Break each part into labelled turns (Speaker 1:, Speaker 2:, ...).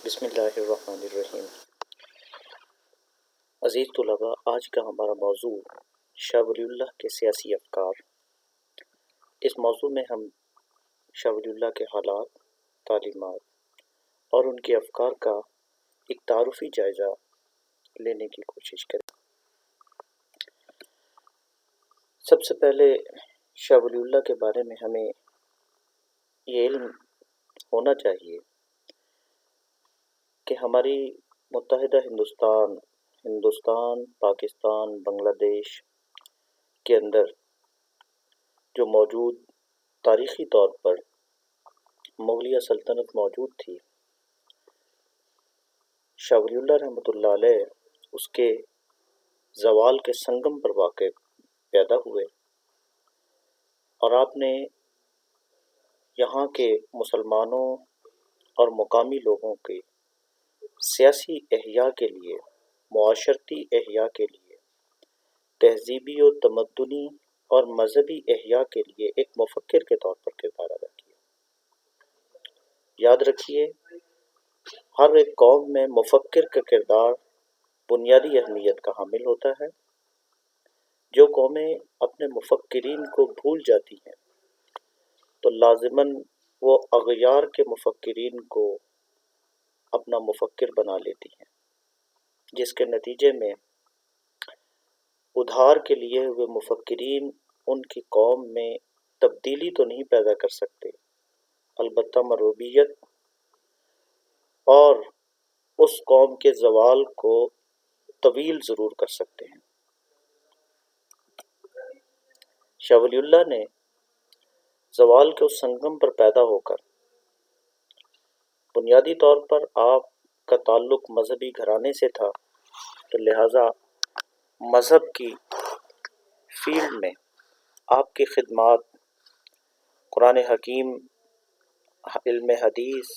Speaker 1: بسم اللہ الرحمن الرحیم۔ عزیز طلباء، آج کا ہمارا موضوع شاہ ولی اللہ کے سیاسی افکار۔ اس موضوع میں ہم شاہ ولی اللہ کے حالات، تعلیمات اور ان کے افکار کا ایک تعارفی جائزہ لینے کی کوشش کریں۔ سب سے پہلے شاہ ولی اللہ کے بارے میں ہمیں یہ علم ہونا چاہیے کہ ہماری متحدہ ہندوستان، پاکستان، بنگلہ دیش کے اندر جو موجود تاریخی طور پر مغلیہ سلطنت موجود تھی، شاہ ولی اللہ رحمۃ اللہ علیہ اس کے زوال کے سنگم پر واقع پیدا ہوئے، اور آپ نے یہاں کے مسلمانوں اور مقامی لوگوں کے سیاسی احیاء کے لیے، معاشرتی احیاء کے لیے، تہذیبی و تمدنی اور مذہبی احیاء کے لیے ایک مفکر کے طور پر کردار ادا کیا۔ یاد رکھیے، ہر ایک قوم میں مفکر کا کردار بنیادی اہمیت کا حامل ہوتا ہے۔ جو قومیں اپنے مفکرین کو بھول جاتی ہیں تو لازماً وہ اغیار کے مفکرین کو اپنا مفکر بنا لیتی ہیں، جس کے نتیجے میں ادھار کے لیے ہوئے مفکرین ان کی قوم میں تبدیلی تو نہیں پیدا کر سکتے، البتہ مروبیت اور اس قوم کے زوال کو طویل ضرور کر سکتے ہیں۔ شاہ ولی اللہ نے زوال کے اس سنگم پر پیدا ہو کر بنیادی طور پر آپ کا تعلق مذہبی گھرانے سے تھا، تو لہٰذا مذہب کی فیلڈ میں آپ کی خدمات قرآن حکیم، علم حدیث،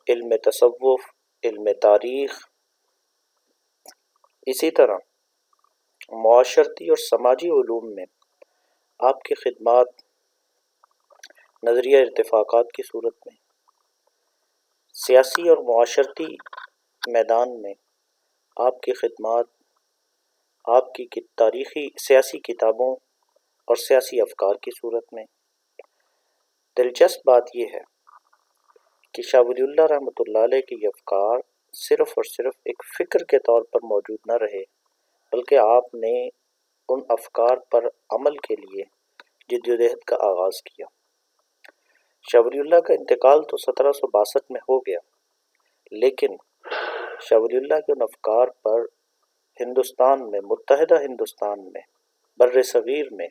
Speaker 1: علم تصوف، علم تاریخ، اسی طرح معاشرتی اور سماجی علوم میں آپ کی خدمات نظریہ ارتفاقات کی صورت میں، سیاسی اور معاشرتی میدان میں آپ کی خدمات آپ کی تاریخی سیاسی کتابوں اور سیاسی افکار کی صورت میں۔ دلچسپ بات یہ ہے کہ شاہ ولی اللہ رحمۃ اللہ علیہ کے یہ افکار صرف اور صرف ایک فکر کے طور پر موجود نہ رہے، بلکہ آپ نے ان افکار پر عمل کے لیے جدوجہد کا آغاز کیا۔ شاہ ولی اللہ کا انتقال تو 1762 میں ہو گیا، لیکن شاہ ولی اللہ کے ان افکار پر ہندوستان میں، متحدہ ہندوستان میں، بر صغیر میں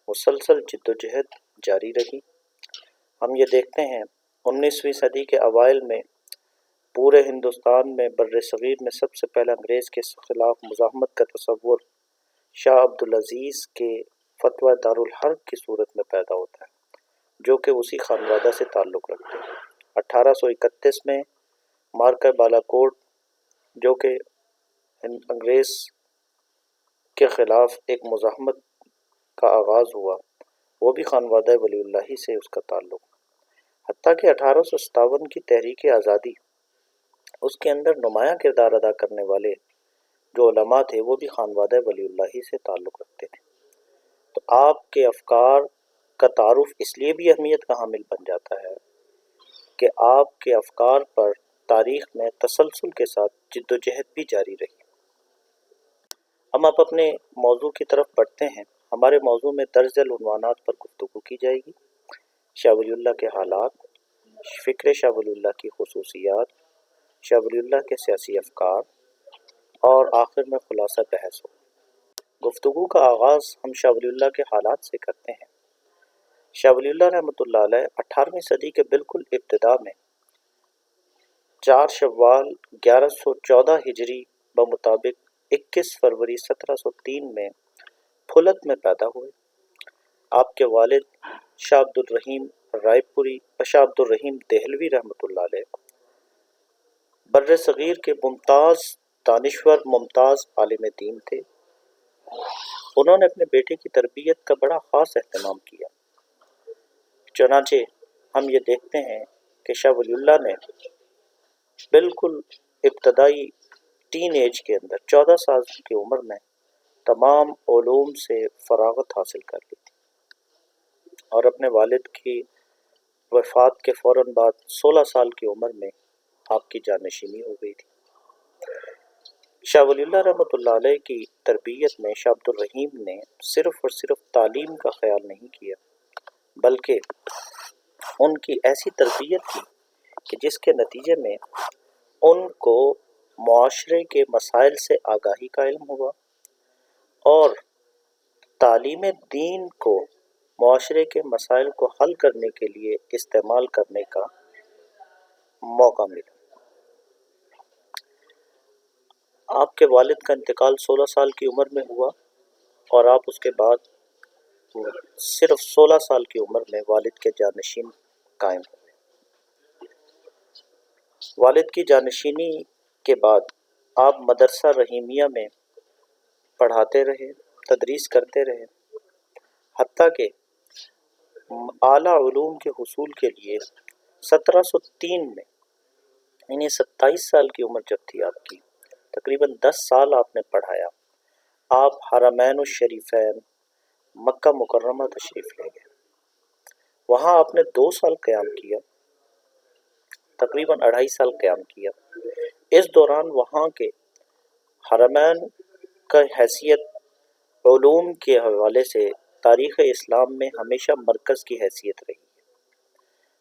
Speaker 1: مسلسل جدوجہد جاری رہی۔ ہم یہ دیکھتے ہیں 19ویں صدی کے اوائل میں پورے ہندوستان میں، بر صغیر میں سب سے پہلے انگریز کے خلاف مزاحمت کا تصور شاہ عبدالعزیز کے فتویٰ دارالحرب کی صورت میں پیدا ہوتا ہے، جو کہ اسی خانوادہ سے تعلق رکھتے ہیں۔ 1831 میں مارکہ بالاکوٹ، جو کہ انگریز کے خلاف ایک مزاحمت کا آغاز ہوا، وہ بھی خانوادہ ولی اللہ ہی سے اس کا تعلق، حتیٰ کہ 1857 کی تحریک آزادی، اس کے اندر نمایاں کردار ادا کرنے والے جو علماء تھے وہ بھی خانوادہ ولی اللہ ہی سے تعلق رکھتے تھے۔ تو آپ کے افکار کا تعارف اس لیے بھی اہمیت کا حامل بن جاتا ہے کہ آپ کے افکار پر تاریخ میں تسلسل کے ساتھ جدوجہد بھی جاری رہی۔ ہم اب اپنے موضوع کی طرف بڑھتے ہیں۔ ہمارے موضوع میں درج ذیل عنوانات پر گفتگو کی جائے گی: شاہ ولی اللہ کے حالات، فکر شاہ ولی اللہ کی خصوصیات، شاہ ولی اللہ کے سیاسی افکار، اور آخر میں خلاصہ بحث ہو۔ گفتگو کا آغاز ہم شاہ ولی اللہ کے حالات سے کرتے ہیں۔ شاہ ولی اللہ رحمۃ اللہ علیہ 18ویں صدی کے بالکل ابتدا میں 4 شوال 1114 ہجری بمطابق 21 فروری 1703 میں پھلت میں پیدا ہوئے۔ آپ کے والد شاہ عبدالرحیم رائے پوری اور شاہ عبدالرحیم دہلوی رحمۃ اللہ علیہ بر صغیر کے ممتاز دانشور، ممتاز عالم دین تھے۔ انہوں نے اپنے بیٹے کی تربیت کا بڑا خاص اہتمام کیا۔ چنانچہ ہم یہ دیکھتے ہیں کہ شاہ ولی اللہ نے بالکل ابتدائی ٹین ایج کے اندر 14 سال کی عمر میں تمام علوم سے فراغت حاصل کر لی تھی اور اپنے والد کی وفات کے فوراً بعد 16 سال کی عمر میں آپ کی جانشینی ہو گئی تھی۔ شاہ ولی اللہ رحمۃ اللہ علیہ کی تربیت میں شاہ عبد الرحیم نے صرف اور صرف تعلیم کا خیال نہیں کیا، بلکہ ان کی ایسی تربیت کی کہ جس کے نتیجے میں ان کو معاشرے کے مسائل سے آگاہی کا علم ہوا اور تعلیم دین کو معاشرے کے مسائل کو حل کرنے کے لیے استعمال کرنے کا موقع ملا۔ آپ کے والد کا انتقال 16 سال کی عمر میں ہوا اور آپ اس کے بعد صرف 16 سال کی عمر میں والد کے جانشین قائم ہوئے۔ والد کی جانشینی کے بعد آپ مدرسہ رحیمیہ میں پڑھاتے رہے، تدریس کرتے رہے، حتیٰ کہ اعلیٰ علوم کے حصول کے لیے 1703 میں، یعنی 27 سال کی عمر جب تھی آپ کی، تقریباً 10 سال آپ نے پڑھایا۔ آپ حرمین الشریفین مکہ مکرمہ تشریف لے گئے، وہاں آپ نے 2 سال قیام کیا، تقریباً 2.5 سال قیام کیا۔ اس دوران وہاں کے حرمین کا حیثیت علوم کے حوالے سے تاریخ اسلام میں ہمیشہ مرکز کی حیثیت رہی ہے،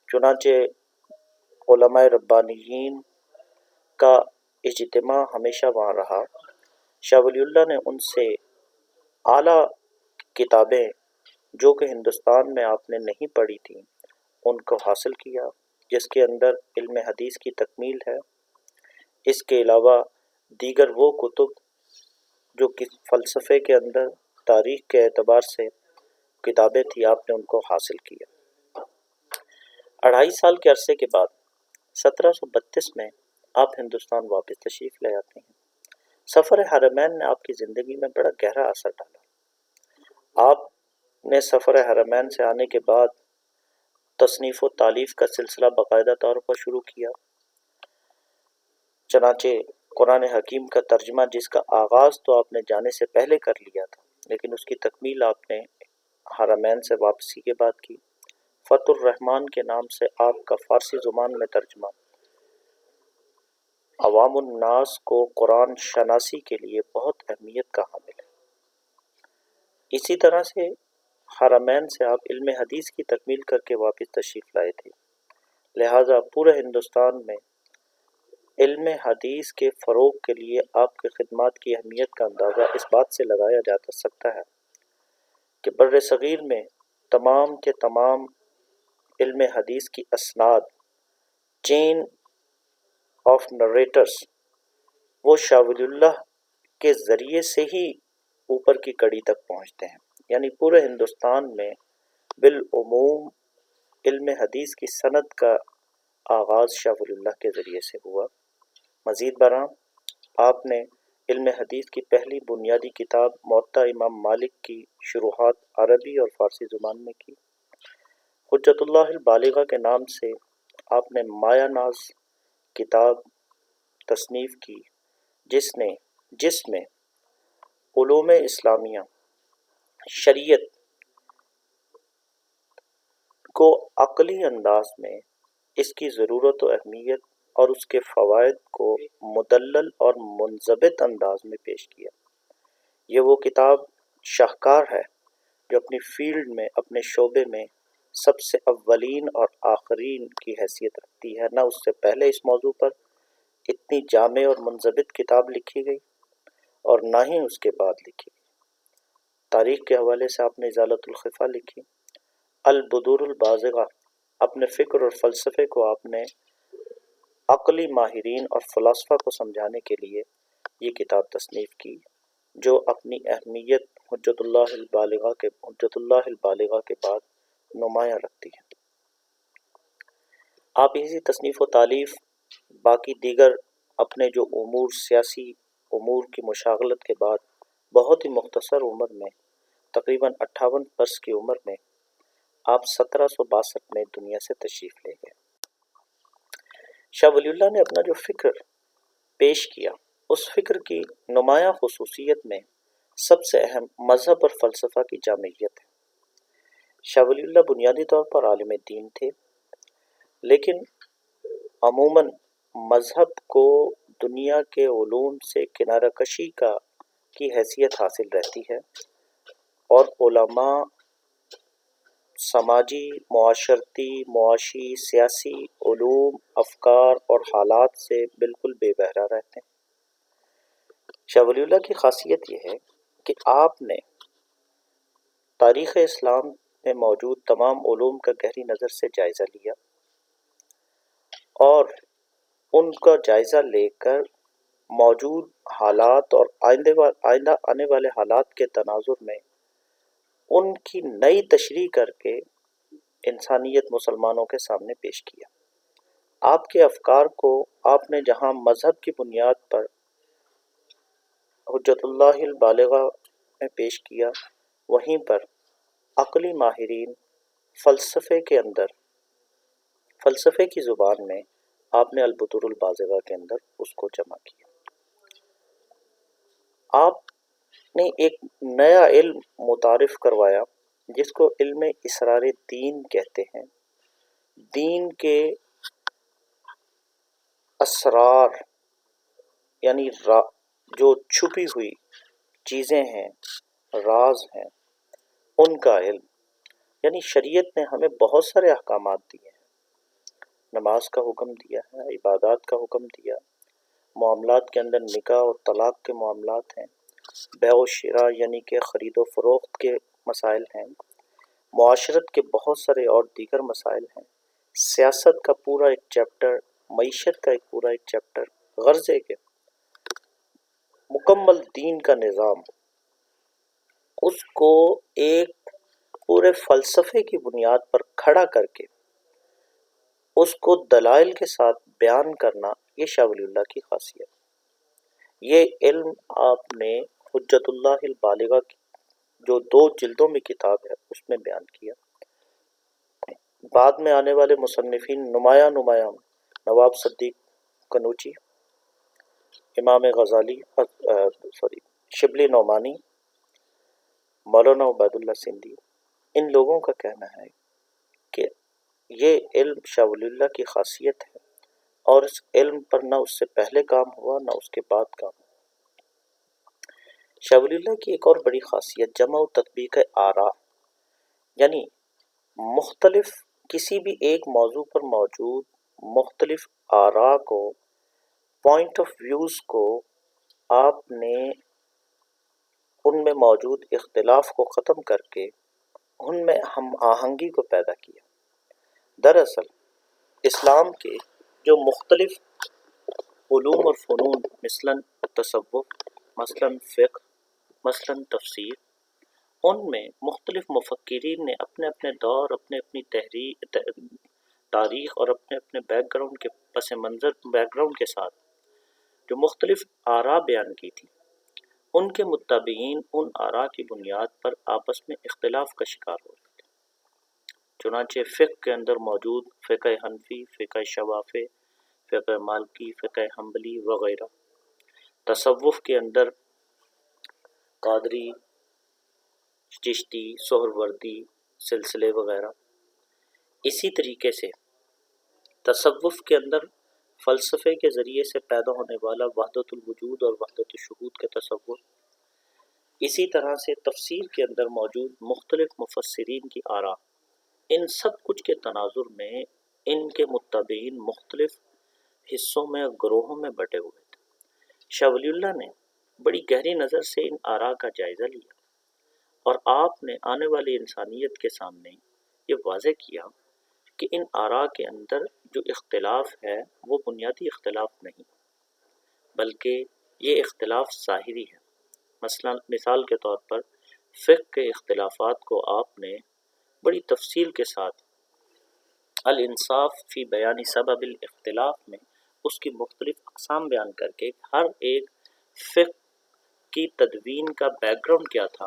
Speaker 1: چنانچہ علماء ربانیین کا اجتماع ہمیشہ وہاں رہا۔ شاہ ولی اللہ نے ان سے اعلیٰ کتابیں جو کہ ہندوستان میں آپ نے نہیں پڑھی تھیں ان کو حاصل کیا، جس کے اندر علم حدیث کی تکمیل ہے۔ اس کے علاوہ دیگر وہ کتب جو کہ فلسفے کے اندر تاریخ کے اعتبار سے کتابیں تھیں، آپ نے ان کو حاصل کیا۔ 2.5 سال کے عرصے کے بعد 1732 میں آپ ہندوستان واپس تشریف لے آتے ہیں۔ سفر حرمین نے آپ کی زندگی میں بڑا گہرا اثر ڈالا۔ آپ نے سفر حرمین سے آنے کے بعد تصنیف و تالیف کا سلسلہ باقاعدہ طور پر شروع کیا، چنانچہ قرآن حکیم کا ترجمہ جس کا آغاز تو آپ نے جانے سے پہلے کر لیا تھا، لیکن اس کی تکمیل آپ نے حرمین سے واپسی کے بعد کی۔ فتح الرحمن کے نام سے آپ کا فارسی زبان میں ترجمہ عوام الناس کو قرآن شناسی کے لیے بہت اہمیت کا حامل ہے۔ اسی طرح سے حرمین سے آپ علم حدیث کی تکمیل کر کے واپس تشریف لائے تھے، لہٰذا پورے ہندوستان میں علم حدیث کے فروغ کے لیے آپ کے خدمات کی اہمیت کا اندازہ اس بات سے لگایا جا سکتا ہے کہ بر صغیر میں تمام کے تمام علم حدیث کی اسناد، چین آف نریٹرز، وہ شاہ ولی اللہ کے ذریعے سے ہی اوپر کی کڑی تک پہنچتے ہیں، یعنی پورے ہندوستان میں بالعموم علم حدیث کی سند کا آغاز شاہ ولی اللہ کے ذریعے سے ہوا۔ مزید برآں آپ نے علم حدیث کی پہلی بنیادی کتاب موطا امام مالک کی شروحات عربی اور فارسی زبان میں کی۔ حجت اللہ البالغہ کے نام سے آپ نے مایہ ناز کتاب تصنیف کی، جس میں علوم اسلامیہ، شریعت کو عقلی انداز میں اس کی ضرورت و اہمیت اور اس کے فوائد کو مدلل اور منضبط انداز میں پیش کیا۔ یہ وہ کتاب شاہکار ہے جو اپنی فیلڈ میں، اپنے شعبے میں سب سے اولین اور آخرین کی حیثیت رکھتی ہے۔ نہ اس سے پہلے اس موضوع پر اتنی جامع اور منضبط کتاب لکھی گئی اور نہ ہی اس کے بعد لکھی گئی۔ تاریخ کے حوالے سے آپ نے ازالۃ الخفا لکھی۔ البدور البازغہ، اپنے فکر اور فلسفے کو آپ نے عقلی ماہرین اور فلاسفہ کو سمجھانے کے لیے یہ کتاب تصنیف کی، جو اپنی اہمیت حجت اللہ البالغہ کے بعد نمایاں رکھتی ہے۔ آپ اسی تصنیف و تالیف باقی دیگر اپنے جو امور، سیاسی امور کی مشاغلت کے بعد بہت ہی مختصر عمر میں، تقریباً 58 برس کی عمر میں، آپ 1762 میں دنیا سے تشریف لے گئے۔ شاہ ولی اللہ نے اپنا جو فکر پیش کیا، اس فکر کی نمایاں خصوصیت میں سب سے اہم مذہب اور فلسفہ کی جامعیت ہے۔ شاہ ولی اللہ بنیادی طور پر عالم دین تھے، لیکن عموماً مذہب کو دنیا کے علوم سے کنارہ کشی کی حیثیت حاصل رہتی ہے، اور علماء سماجی، معاشرتی، معاشی، سیاسی علوم، افکار اور حالات سے بالکل بے بہرہ رہتے ہیں۔ شاہ ولی اللہ کی خاصیت یہ ہے کہ آپ نے تاریخ اسلام میں موجود تمام علوم کا گہری نظر سے جائزہ لیا، اور ان کا جائزہ لے کر موجود حالات اور آئندہ آنے والے حالات کے تناظر میں ان کی نئی تشریح کر کے انسانیت مسلمانوں کے سامنے پیش کیا۔ آپ کے افکار کو آپ نے جہاں مذہب کی بنیاد پر حجت اللہ البالغہ میں پیش کیا، وہیں پر عقلی ماہرین فلسفے کی زبان میں آپ نے البتور البازغہ کے اندر اس کو جمع کیا۔ آپ نے ایک نیا علم متعارف کروایا جس کو علم اسرار دین کہتے ہیں۔ دین کے اسرار یعنی جو چھپی ہوئی چیزیں ہیں، راز ہیں، ان کا علم، یعنی شریعت نے ہمیں بہت سارے احکامات دیے ہیں۔ نماز کا حکم دیا ہے، عبادات کا حکم دیا، معاملات کے اندر نکاح اور طلاق کے معاملات ہیں، بیع و شراء یعنی کہ خرید و فروخت کے مسائل ہیں، معاشرت کے بہت سارے اور دیگر مسائل ہیں، سیاست کا پورا ایک چیپٹر، معیشت کا ایک پورا ایک چیپٹر، غرضے کے مکمل دین کا نظام، اس کو ایک پورے فلسفے کی بنیاد پر کھڑا کر کے اس کو دلائل کے ساتھ بیان کرنا، یہ شاہ ولی اللہ کی خاصیت۔ یہ علم آپ نے حجت اللہ البالغہ کی جو 2 جلدوں میں کتاب ہے اس میں بیان کیا۔ بعد میں آنے والے مصنفین نمایاں نواب صدیق قنوجی، امام غزالی، شبلی نعمانی، مولانا عبید اللہ سندھی، ان لوگوں کا کہنا ہے کہ یہ علم شاہ ولی اللہ کی خاصیت ہے، اور اس علم پر نہ اس سے پہلے کام ہوا نہ اس کے بعد کام ہوا۔ شاہ ولی اللہ کی ایک اور بڑی خاصیت جمع و تطبیق آراء، یعنی مختلف کسی بھی ایک موضوع پر موجود مختلف آراء کو، پوائنٹ آف ویوز کو، آپ نے ان میں موجود اختلاف کو ختم کر کے ان میں ہم آہنگی کو پیدا کیا۔ دراصل اسلام کے جو مختلف علوم اور فنون مثلاً تصوف، مثلاً فقہ، مثلاً تفسیر، ان میں مختلف مفکرین نے اپنے اپنے دور، اپنی تاریخ اور اپنے بیک گراؤنڈ کے ساتھ جو مختلف آراء بیان کی تھی، ان کے متبعین ان آراء کی بنیاد پر آپس میں اختلاف کا شکار ہو رہے تھے۔ چنانچہ فقہ کے اندر موجود فقہ حنفی، فقہ شوافی، فقہ مالکی، فقہ حنبلی وغیرہ، تصوف کے اندر قادری، چشتی، سہروردی سلسلے وغیرہ، اسی طریقے سے تصوف کے اندر فلسفے کے ذریعے سے پیدا ہونے والا وحدت الوجود اور وحدت الشہود کا تصور، اسی طرح سے تفسیر کے اندر موجود مختلف مفسرین کی آراء، ان سب کچھ کے تناظر میں ان کے متبعین مختلف حصوں میں اور گروہوں میں بٹے ہوئے تھے۔ شاہ ولی اللہ نے بڑی گہری نظر سے ان آراء کا جائزہ لیا، اور آپ نے آنے والی انسانیت کے سامنے یہ واضح کیا کہ ان آراء کے اندر جو اختلاف ہے وہ بنیادی اختلاف نہیں، بلکہ یہ اختلاف ظاہری ہے۔ مثال کے طور پر فقہ کے اختلافات کو آپ نے بڑی تفصیل کے ساتھ الانصاف فی بیان سبب الاختلاف میں اس کی مختلف اقسام بیان کر کے ہر ایک فقہ کی تدوین کا بیک گراؤنڈ کیا تھا،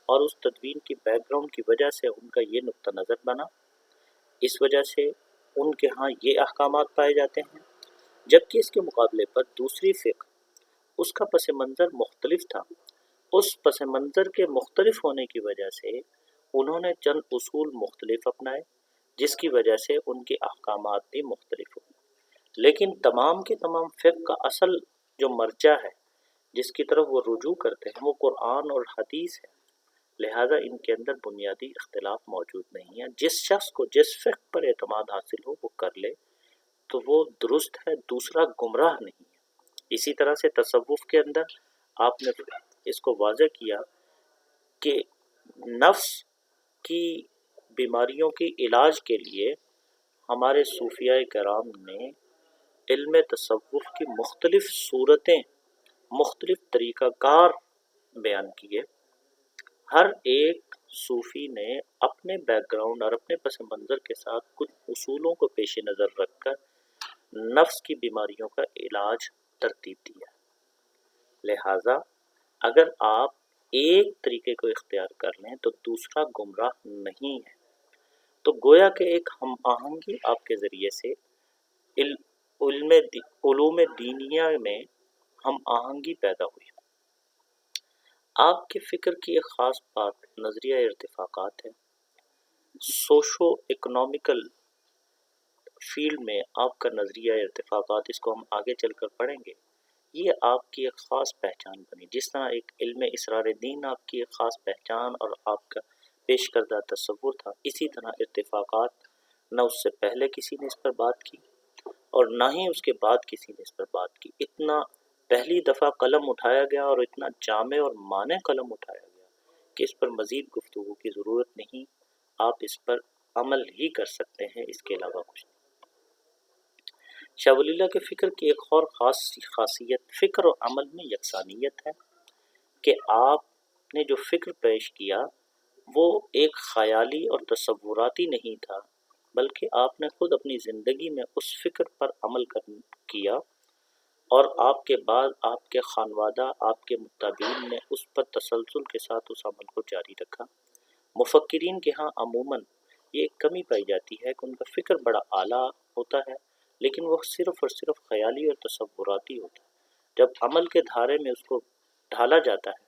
Speaker 1: اور اس تدوین کی بیک گراؤنڈ کی وجہ سے ان کا یہ نقطہ نظر بنا، اس وجہ سے ان کے ہاں یہ احکامات پائے جاتے ہیں، جبکہ اس کے مقابلے پر دوسری فقہ اس کا پس منظر مختلف تھا۔ اس پس منظر کے مختلف ہونے کی وجہ سے انہوں نے چند اصول مختلف اپنائے، جس کی وجہ سے ان کے احکامات بھی مختلف ہوئے، لیکن تمام کے تمام فقہ کا اصل جو مرجع ہے جس کی طرف وہ رجوع کرتے ہیں وہ قرآن اور حدیث ہے، لہذا ان کے اندر بنیادی اختلاف موجود نہیں ہے۔ جس شخص کو جس فقہ پر اعتماد حاصل ہو وہ کر لے تو وہ درست ہے، دوسرا گمراہ نہیں ہے۔ اسی طرح سے تصوف کے اندر آپ نے اس کو واضح کیا کہ نفس کی بیماریوں کی علاج کے لیے ہمارے صوفیاء کرام نے علم تصوف کی مختلف صورتیں، مختلف طریقہ کار بیان کیے۔ ہر ایک صوفی نے اپنے بیک گراؤنڈ اور اپنے پس منظر کے ساتھ کچھ اصولوں کو پیش نظر رکھ کر نفس کی بیماریوں کا علاج ترتیب دیا۔ لہٰذا اگر آپ ایک طریقے کو اختیار کر لیں تو دوسرا گمراہ نہیں ہے۔ تو گویا کہ ایک ہم آہنگی آپ کے ذریعے سے علوم دینیہ میں ہم آہنگی پیدا ہوئی۔ آپ کے فکر کی ایک خاص بات نظریہ ارتفاقات ہے۔ سوشو اکنامیکل فیلڈ میں آپ کا نظریہ ارتفاقات، اس کو ہم آگے چل کر پڑھیں گے، یہ آپ کی ایک خاص پہچان بنی۔ جس طرح ایک علم اسرار دین آپ کی ایک خاص پہچان اور آپ کا پیش کردہ تصور تھا، اسی طرح ارتفاقات نہ اس سے پہلے کسی نے اس پر بات کی اور نہ ہی اس کے بعد کسی نے اس پر بات کی۔ اتنا پہلی دفعہ قلم اٹھایا گیا اور اتنا جامع اور مانع قلم اٹھایا گیا کہ اس پر مزید گفتگو کی ضرورت نہیں، آپ اس پر عمل ہی کر سکتے ہیں، اس کے علاوہ کچھ نہیں۔ شاہ ولی اللہ کے فکر کی ایک اور خاصیت فکر و عمل میں یکسانیت ہے کہ آپ نے جو فکر پیش کیا وہ ایک خیالی اور تصوراتی نہیں تھا، بلکہ آپ نے خود اپنی زندگی میں اس فکر پر عمل کیا اور آپ کے بعد آپ کے خانوادہ، آپ کے متابعین نے اس پر تسلسل کے ساتھ اس عمل کو جاری رکھا۔ مفکرین کے ہاں عموماً یہ ایک کمی پائی جاتی ہے کہ ان کا فکر بڑا اعلیٰ ہوتا ہے لیکن وہ صرف اور صرف خیالی اور تصوراتی ہوتا ہے۔ جب عمل کے دھارے میں اس کو ڈھالا جاتا ہے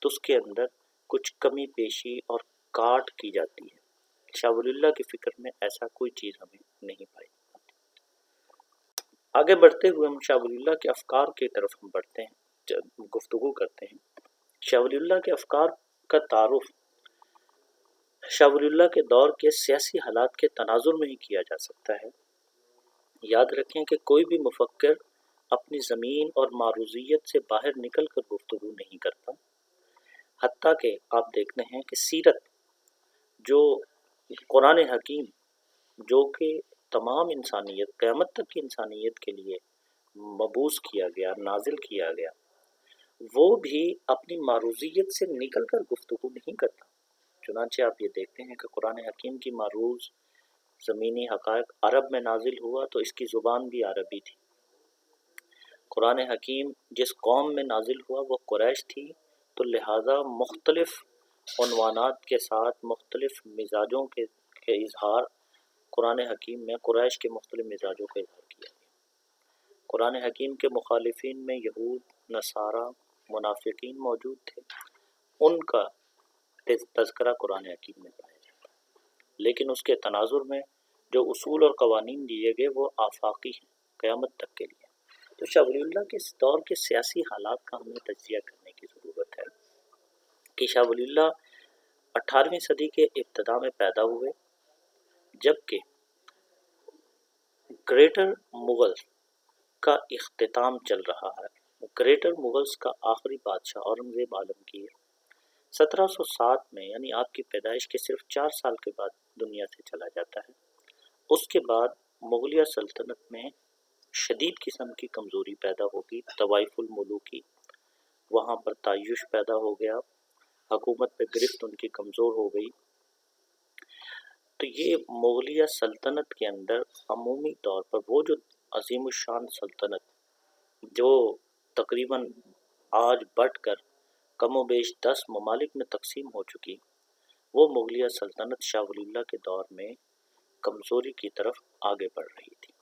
Speaker 1: تو اس کے اندر کچھ کمی پیشی اور کاٹ کی جاتی ہے۔ شاہ ولی اللہ کی فکر میں ایسا کوئی چیز ہمیں نہیں پائی۔ آگے بڑھتے ہوئے ہم شاہ ولی اللہ کے افکار کی طرف ہم بڑھتے ہیں، گفتگو کرتے ہیں۔ شاہ ولی اللہ کے افکار کا تعارف شاہ ولی اللہ کے دور کے سیاسی حالات کے تناظر میں ہی کیا جا سکتا ہے۔ یاد رکھیں کہ کوئی بھی مفکر اپنی زمین اور معروضیت سے باہر نکل کر گفتگو نہیں کرتا، حتیٰ کہ آپ دیکھتے ہیں کہ سیرت جو قرآن حکیم جو کہ تمام انسانیت، قیامت تک کی انسانیت کے لیے مبعوث کیا گیا، نازل کیا گیا، وہ بھی اپنی معروضیت سے نکل کر گفتگو نہیں کرتا۔ چنانچہ آپ یہ دیکھتے ہیں کہ قرآن حکیم کی معروض زمینی حقائق عرب میں نازل ہوا تو اس کی زبان بھی عربی تھی۔ قرآن حکیم جس قوم میں نازل ہوا وہ قریش تھی، تو لہٰذا مختلف عنوانات کے ساتھ مختلف مزاجوں کے اظہار قرآن حکیم میں قریش کے مختلف مزاجوں کا اظہار کیا گیا۔ قرآن حکیم کے مخالفین میں یہود، نصارہ، منافقین موجود تھے، ان کا تذکرہ قرآن حکیم میں پایا جاتا ہے، لیکن اس کے تناظر میں جو اصول اور قوانین دیے گئے وہ آفاقی ہیں، قیامت تک کے لیے۔ تو شاہ ولی اللہ کے اس دور کے سیاسی حالات کا ہمیں تجزیہ کرنے کی ضرورت ہے کہ شاہ ولی اللہ 18ویں صدی کے ابتدا میں پیدا ہوئے، جبکہ گریٹر مغلز کا اختتام چل رہا ہے۔ گریٹر مغلز کا آخری بادشاہ اورنگزیب عالمگیر 1707 میں یعنی آپ کی پیدائش کے صرف 4 سال کے بعد دنیا سے چلا جاتا ہے۔ اس کے بعد مغلیہ سلطنت میں شدید قسم کی کمزوری پیدا ہوگی، طوائف الملوکی، وہاں پر تعیش پیدا ہو گیا، حکومت پہ گرفت ان کی کمزور ہو گئی۔ تو یہ مغلیہ سلطنت کے اندر عمومی طور پر وہ جو عظیم الشان سلطنت جو تقریباً آج بڑھ کر کم و بیش 10 ممالک میں تقسیم ہو چکی، وہ مغلیہ سلطنت شاہ ولی اللہ کے دور میں کمزوری کی طرف آگے بڑھ رہی تھی۔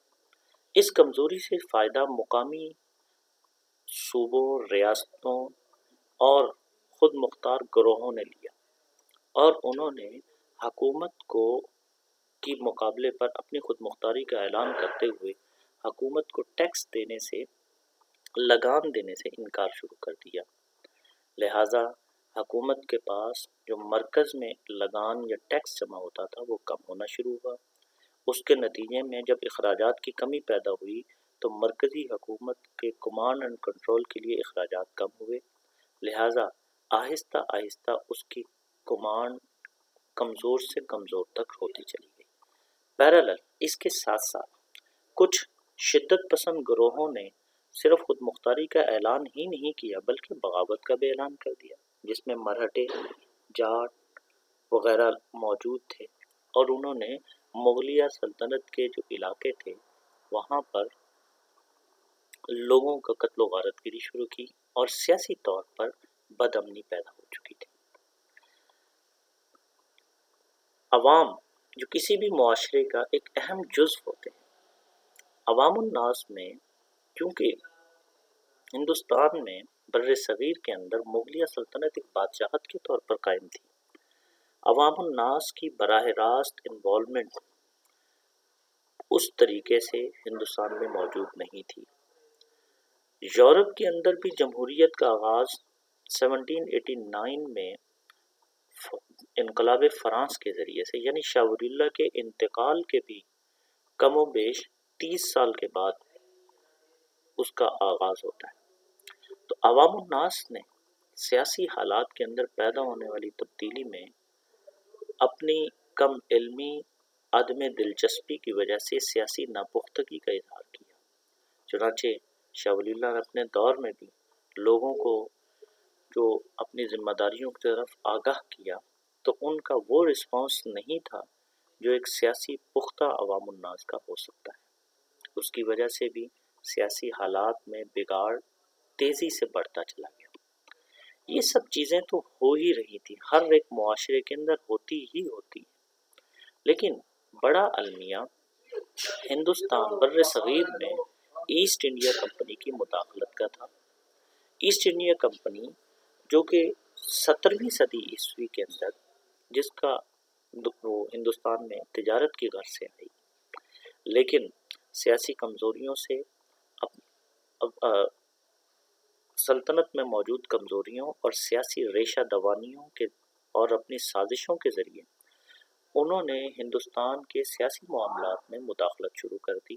Speaker 1: اس کمزوری سے فائدہ مقامی صوبوں، ریاستوں اور خود مختار گروہوں نے لیا، اور انہوں نے حکومت کو کی مقابلے پر اپنی خود مختاری کا اعلان کرتے ہوئے حکومت کو ٹیکس دینے سے، لگام دینے سے انکار شروع کر دیا۔ لہٰذا حکومت کے پاس جو مرکز میں لگان یا ٹیکس جمع ہوتا تھا وہ کم ہونا شروع ہوا۔ اس کے نتیجے میں جب اخراجات کی کمی پیدا ہوئی تو مرکزی حکومت کے کمانڈ اینڈ کنٹرول کے لیے اخراجات کم ہوئے، لہٰذا آہستہ آہستہ اس کی کمانڈ کمزور سے کمزور تک ہوتی چلی گئی۔ بہرحال اس کے ساتھ ساتھ کچھ شدت پسند گروہوں نے صرف خود مختاری کا اعلان ہی نہیں کیا بلکہ بغاوت کا بھی اعلان کر دیا، جس میں مرہٹے، جاٹ وغیرہ موجود تھے، اور انہوں نے مغلیہ سلطنت کے جو علاقے تھے وہاں پر لوگوں کا قتل و غارت گری شروع کی، اور سیاسی طور پر بدامنی پیدا ہو چکی تھی۔ عوام جو کسی بھی معاشرے کا ایک اہم جزو ہوتے ہیں، عوام الناس میں کیونکہ ہندوستان میں بر صغیر کے اندر مغلیہ سلطنت ایک بادشاہت کے طور پر قائم تھی، عوام الناس کی براہ راست انوالومنٹ اس طریقے سے ہندوستان میں موجود نہیں تھی۔ یورپ کے اندر بھی جمہوریت کا آغاز 1789 میں انقلاب فرانس کے ذریعے سے، یعنی شاہ ولی اللہ کے انتقال کے بھی کم و بیش 30 سال کے بعد اس کا آغاز ہوتا ہے۔ تو عوام الناس نے سیاسی حالات کے اندر پیدا ہونے والی تبدیلی میں اپنی کم علمی، عدم دلچسپی کی وجہ سے سیاسی ناپختگی کا اظہار کیا۔ چنانچہ شاہ ولی اللہ نے اپنے دور میں بھی لوگوں کو جو اپنی ذمہ داریوں کی طرف آگاہ کیا تو ان کا وہ رسپانس نہیں تھا جو ایک سیاسی پختہ عوام الناس کا ہو سکتا ہے۔ اس کی وجہ سے بھی سیاسی حالات میں بگاڑ تیزی سے بڑھتا چلا گیا۔ یہ سب چیزیں تو ہو ہی رہی تھی، ہر ایک معاشرے کے اندر ہوتی ہی ہوتی، لیکن بڑا المیہ ہندوستان بر صغیر میں ایسٹ انڈیا کمپنی کی مداخلت کا تھا۔ ایسٹ انڈیا کمپنی جو کہ 17ویں صدی عیسوی کے اندر جس کا وہ ہندوستان میں تجارت کی غرض سے آئی، لیکن سیاسی کمزوریوں سے سلطنت میں موجود کمزوریوں اور سیاسی ریشہ دوانیوں کے اور اپنی سازشوں کے ذریعے انہوں نے ہندوستان کے سیاسی معاملات میں مداخلت شروع کر دی۔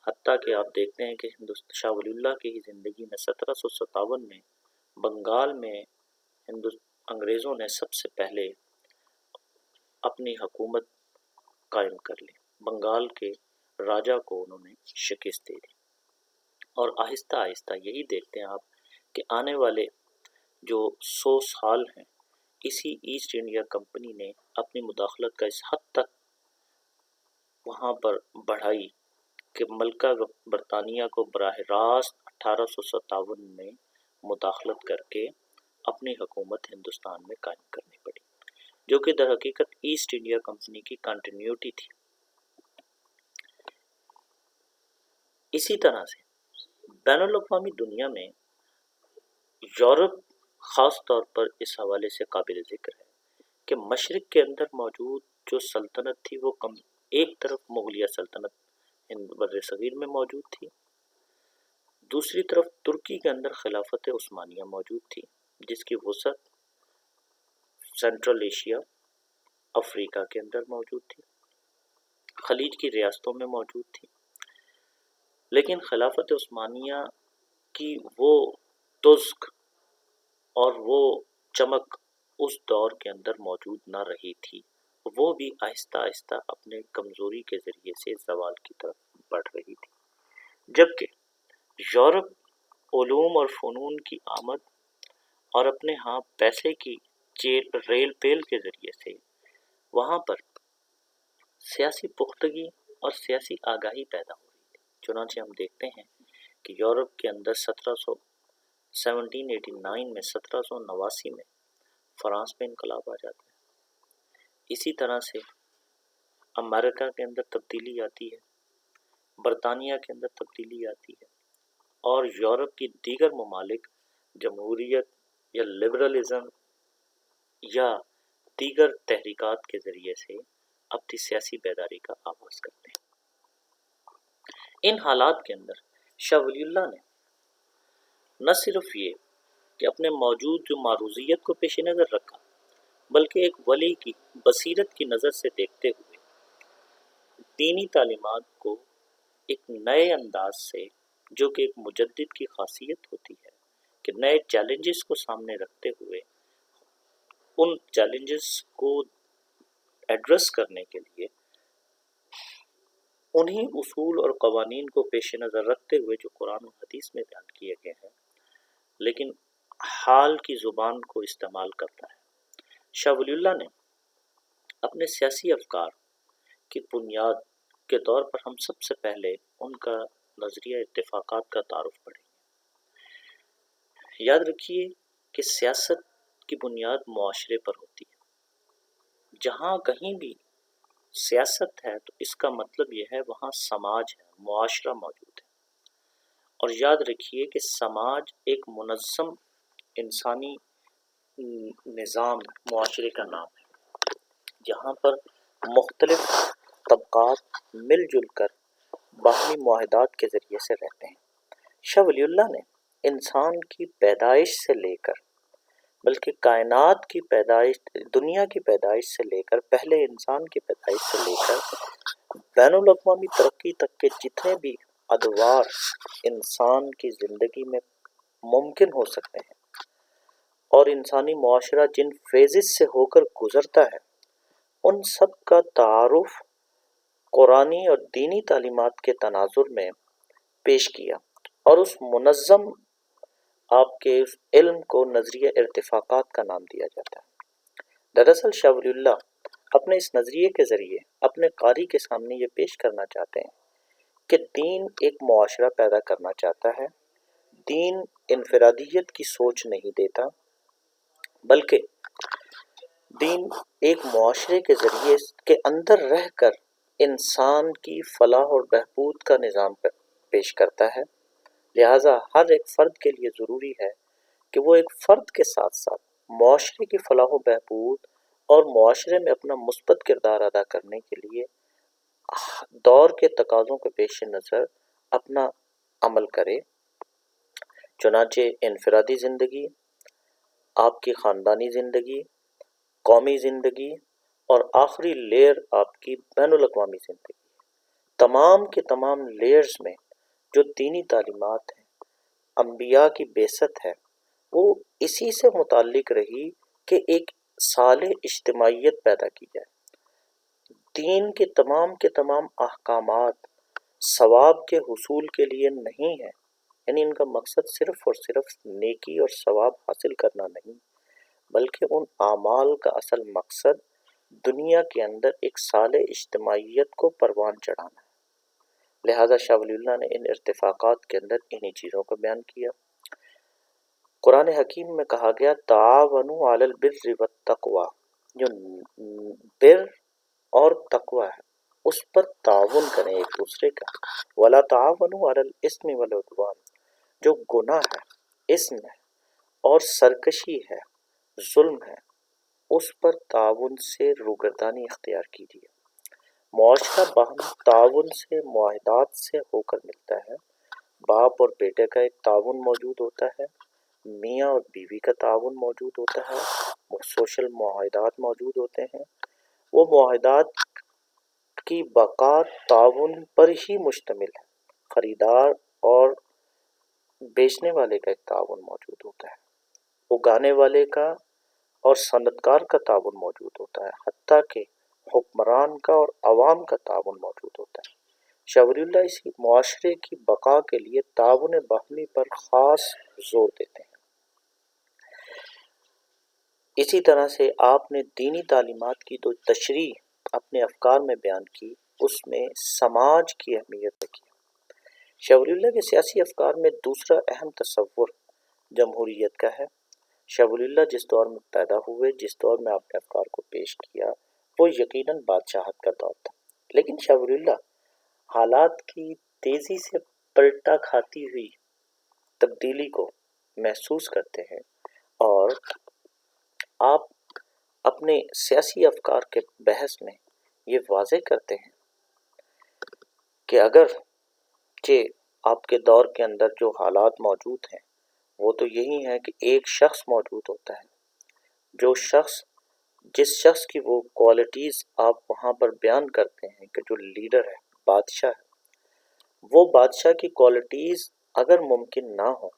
Speaker 1: حتیٰ کہ آپ دیکھتے ہیں کہ شاہ ولی اللہ کی ہی زندگی میں 1757 میں بنگال میں انگریزوں نے سب سے پہلے اپنی حکومت قائم کر لی، بنگال کے راجا کو انہوں نے شکست دے دی، اور آہستہ آہستہ یہی دیکھتے ہیں آپ کہ آنے والے جو 100 سال ہیں اسی ایسٹ انڈیا کمپنی نے اپنی مداخلت کا اس حد تک وہاں پر بڑھائی کہ ملکہ برطانیہ کو براہ راست 1857 میں مداخلت کر کے اپنی حکومت ہندوستان میں قائم کرنی پڑی، جو کہ در حقیقت ایسٹ انڈیا کمپنی کی کنٹینیوٹی تھی۔ اسی طرح سے بین الاقوامی دنیا میں یورپ خاص طور پر اس حوالے سے قابل ذکر ہے کہ مشرق کے اندر موجود جو سلطنت تھی وہ ایک طرف مغلیہ سلطنت بر صغیر میں موجود تھی، دوسری طرف ترکی کے اندر خلافت عثمانیہ موجود تھی جس کی وسعت سینٹرل ایشیا، افریقہ کے اندر موجود تھی، خلیج کی ریاستوں میں موجود تھی، لیکن خلافت عثمانیہ کی وہ تزک اور وہ چمک اس دور کے اندر موجود نہ رہی تھی، وہ بھی آہستہ آہستہ اپنے کمزوری کے ذریعے سے زوال کی طرف بڑھ رہی تھی، جبکہ یورپ علوم اور فنون کی آمد اور اپنے ہاں پیسے کی ریل پیل کے ذریعے سے وہاں پر سیاسی پختگی اور سیاسی آگاہی پیدا ہو رہی تھی۔ چنانچہ ہم دیکھتے ہیں کہ یورپ کے اندر 1789 میں 1789 میں فرانس میں انقلاب آ جاتا ہے۔ اسی طرح سے امریکہ کے اندر تبدیلی آتی ہے، برطانیہ کے اندر تبدیلی آتی ہے اور یورپ کی دیگر ممالک جمہوریت یا لبرلزم یا دیگر تحریکات کے ذریعے سے اپنی سیاسی بیداری کا آغاز کرتے ہیں۔ ان حالات کے اندر شاہ ولی اللہ نے نہ صرف یہ کہ اپنے موجود جو معروضیت کو پیش نظر رکھا، بلکہ ایک ولی کی بصیرت کی نظر سے دیکھتے ہوئے دینی تعلیمات کو ایک نئے انداز سے، جو کہ ایک مجدد کی خاصیت ہوتی ہے کہ نئے چیلنجز کو سامنے رکھتے ہوئے ان چیلنجز کو ایڈریس کرنے کے لیے انہی اصول اور قوانین کو پیش نظر رکھتے ہوئے جو قرآن و حدیث میں بیان کیے گئے ہیں، لیکن حال کی زبان کو استعمال کرتا ہے۔ شاہ ولی اللہ نے اپنے سیاسی افکار کی بنیاد کے طور پر ہم سب سے پہلے ان کا نظریہ اتفاقات کا تعارف پڑھیں گے۔ یاد رکھیے کہ سیاست کی بنیاد معاشرے پر ہوتی ہے۔ جہاں کہیں بھی سیاست ہے تو اس کا مطلب یہ ہے وہاں سماج ہے، معاشرہ موجود ہے۔ اور یاد رکھیے کہ سماج ایک منظم انسانی نظام معاشرے کا نام ہے، جہاں پر مختلف طبقات مل جل کر باہمی معاہدات کے ذریعے سے رہتے ہیں۔ شاہ ولی اللہ نے انسان کی پیدائش سے لے کر، بلکہ کائنات کی پیدائش، دنیا کی پیدائش سے لے کر، پہلے انسان کی پیدائش سے لے کر بین الاقوامی ترقی تک کے جتنے بھی ادوار انسان کی زندگی میں ممکن ہو سکتے ہیں اور انسانی معاشرہ جن فیزز سے ہو کر گزرتا ہے، ان سب کا تعارف قرآنی اور دینی تعلیمات کے تناظر میں پیش کیا اور اس منظم آپ کے اس علم کو نظریہ ارتفاقات کا نام دیا جاتا ہے۔ دراصل شاہ ولی اللہ اپنے اس نظریے کے ذریعے اپنے قاری کے سامنے یہ پیش کرنا چاہتے ہیں کہ دین ایک معاشرہ پیدا کرنا چاہتا ہے۔ دین انفرادیت کی سوچ نہیں دیتا، بلکہ دین ایک معاشرے کے ذریعے کے اندر رہ کر انسان کی فلاح اور بہبود کا نظام پیش کرتا ہے۔ لہٰذا ہر ایک فرد کے لیے ضروری ہے کہ وہ ایک فرد کے ساتھ ساتھ معاشرے کی فلاح و بہبود اور معاشرے میں اپنا مثبت کردار ادا کرنے کے لیے دور کے تقاضوں کے پیش نظر اپنا عمل کرے۔ چنانچہ انفرادی زندگی، آپ کی خاندانی زندگی، قومی زندگی اور آخری لیئر آپ کی بین الاقوامی زندگی، تمام کے تمام لیئرز میں جو دینی تعلیمات ہیں، انبیاء کی بعثت ہے، وہ اسی سے متعلق رہی کہ ایک صالح اجتماعیت پیدا کی جائے۔ دین کے تمام احکامات ثواب کے حصول کے لیے نہیں ہیں، یعنی ان کا مقصد صرف اور صرف نیکی اور ثواب حاصل کرنا نہیں، بلکہ ان اعمال کا اصل مقصد دنیا کے اندر ایک صالح اجتماعیت کو پروان چڑھانا ہے۔ لہٰذا شاہ ولی اللہ نے ان ارتفاقات کے اندر انہی چیزوں کو بیان کیا۔ قرآن حکیم میں کہا گیا تعاونوا علی البر والتقوی، جو بر اور تقوی ہے اس پر تعاون کریں ایک دوسرے کا، ولا تعاونوا علی الاثم والعدوان، جو گناہ ہے، اسم ہے اور سرکشی ہے، ظلم ہے، اس پر تعاون سے روگردانی اختیار کیجیے۔ معاشرہ باہمی تعاون سے، معاہدات سے ہو کر ملتا ہے۔ باپ اور بیٹے کا ایک تعاون موجود ہوتا ہے، میاں اور بیوی کا تعاون موجود ہوتا ہے، سوشل معاہدات موجود ہوتے ہیں۔ وہ معاہدات کی بقا تعاون پر ہی مشتمل ہے۔ خریدار اور بیچنے والے کا ایک تعاون موجود ہوتا ہے، اگانے والے کا اور صنعتکار کا تعاون موجود ہوتا ہے، حتیٰ کہ حکمران کا اور عوام کا تعاون موجود ہوتا ہے۔ شاہ ولی اللہ اسی معاشرے کی بقا کے لیے تعاون باہمی پر خاص زور دیتے ہیں۔ اسی طرح سے آپ نے دینی تعلیمات کی جو تشریح اپنے افکار میں بیان کی، اس میں سماج کی اہمیت رکھی۔ شاہ ولی اللہ کے سیاسی افکار میں دوسرا اہم تصور جمہوریت کا ہے۔ شاہ ولی اللہ جس دور میں پیدا ہوئے، جس دور میں آپ نے افکار کو پیش کیا، وہ یقیناً بادشاہت کا دور تھا، لیکن شاہ ولی اللہ حالات کی تیزی سے پلٹا کھاتی ہوئی تبدیلی کو محسوس کرتے ہیں، اور آپ اپنے سیاسی افکار کے بحث میں یہ واضح کرتے ہیں کہ اگر کہ آپ کے دور کے اندر جو حالات موجود ہیں وہ تو یہی ہیں کہ ایک شخص موجود ہوتا ہے، جس شخص کی وہ کوالٹیز آپ وہاں پر بیان کرتے ہیں کہ جو لیڈر ہے، بادشاہ ہے، وہ بادشاہ کی کوالٹیز اگر ممکن نہ ہوں،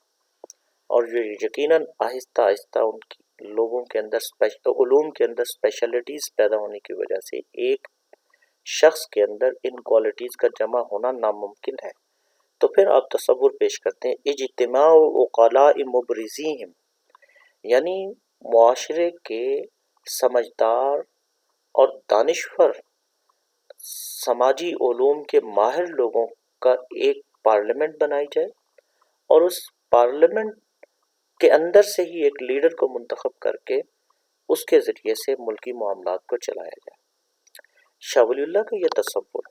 Speaker 1: اور جو یقیناً آہستہ آہستہ ان کی لوگوں کے اندر علوم کے اندر اسپیشلٹیز پیدا ہونے کی وجہ سے ایک شخص کے اندر ان کوالٹیز کا جمع ہونا ناممکن ہے، تو پھر آپ تصور پیش کرتے ہیں اجتماع عقلاء مبرزین، یعنی معاشرے کے سمجھدار اور دانشور سماجی علوم کے ماہر لوگوں کا ایک پارلیمنٹ بنائی جائے، اور اس پارلیمنٹ کے اندر سے ہی ایک لیڈر کو منتخب کر کے اس کے ذریعے سے ملکی معاملات کو چلایا جائے۔ شاہ ولی اللہ کا یہ تصور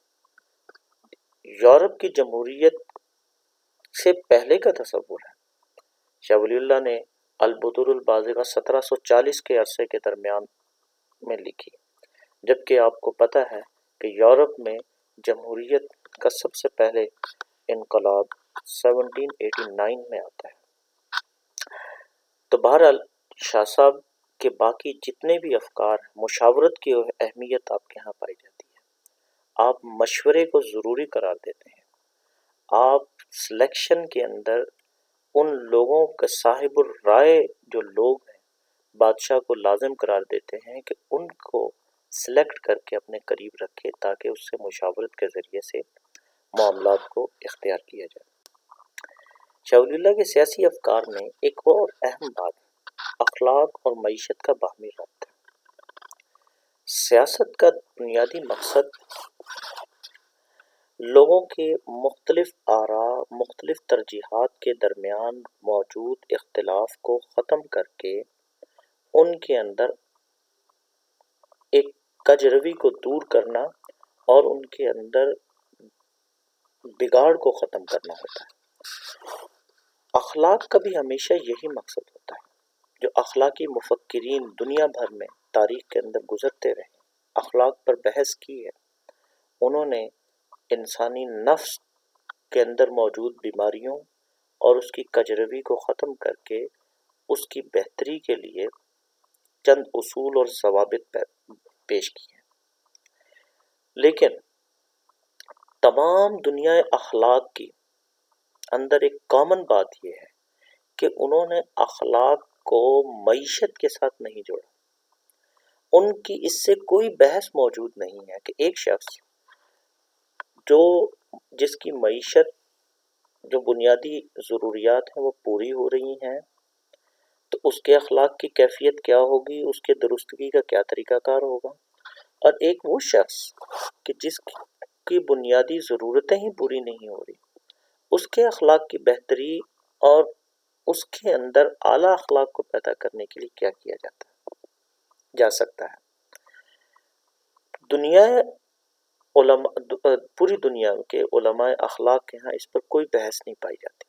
Speaker 1: یورپ کی جمہوریت سے پہلے کا تصور ہے۔ شاہ ولی اللہ نے البدور البازغہ 1740 کے عرصے کے درمیان میں لکھی، جبکہ آپ کو پتہ ہے کہ یورپ میں جمہوریت کا سب سے پہلے انقلاب 1789 میں آتا ہے۔ تو بہرحال شاہ صاحب کے باقی جتنے بھی افکار ہیں، مشاورت کی اہمیت آپ کے ہاں پائی جاتی ہے، آپ مشورے کو ضروری قرار دیتے ہیں، آپ سلیکشن کے اندر ان لوگوں کے صاحب الرائے جو لوگ ہیں بادشاہ کو لازم قرار دیتے ہیں کہ ان کو سلیکٹ کر کے اپنے قریب رکھے تاکہ اس سے مشاورت کے ذریعے سے معاملات کو اختیار کیا جائے۔ شاہ ولی اللہ کے سیاسی افکار میں ایک اور اہم بات اخلاق اور معیشت کا باہمی ربط ہے۔ سیاست کا بنیادی مقصد لوگوں کے مختلف آراء، مختلف ترجیحات کے درمیان موجود اختلاف کو ختم کر کے ان کے اندر ایک کجروی کو دور کرنا اور ان کے اندر بگاڑ کو ختم کرنا ہوتا ہے۔ اخلاق کا بھی ہمیشہ یہی مقصد ہوتا ہے۔ جو اخلاقی مفکرین دنیا بھر میں تاریخ کے اندر گزرتے رہے، اخلاق پر بحث کی ہے، انہوں نے انسانی نفس کے اندر موجود بیماریوں اور اس کی کجروی کو ختم کر کے اس کی بہتری کے لیے چند اصول اور ضوابط پیش کیے ہیں۔ لیکن تمام دنیا اخلاق کی اندر ایک کامن بات یہ ہے کہ انہوں نے اخلاق کو معیشت کے ساتھ نہیں جوڑا۔ ان کی اس سے کوئی بحث موجود نہیں ہے کہ ایک شخص جس کی معیشت جو بنیادی ضروریات ہیں وہ پوری ہو رہی ہیں، تو اس کے اخلاق کی کیفیت کیا ہوگی، اس کے درستگی کا کیا طریقہ کار ہوگا، اور ایک وہ شخص کہ جس کی بنیادی ضرورتیں ہی پوری نہیں ہو رہی، اس کے اخلاق کی بہتری اور اس کے اندر اعلیٰ اخلاق کو پیدا کرنے کے لیے کیا کیا جا سکتا ہے۔ پوری دنیا کے علماء اخلاق کے ہاں اس پر کوئی بحث نہیں پائی جاتی۔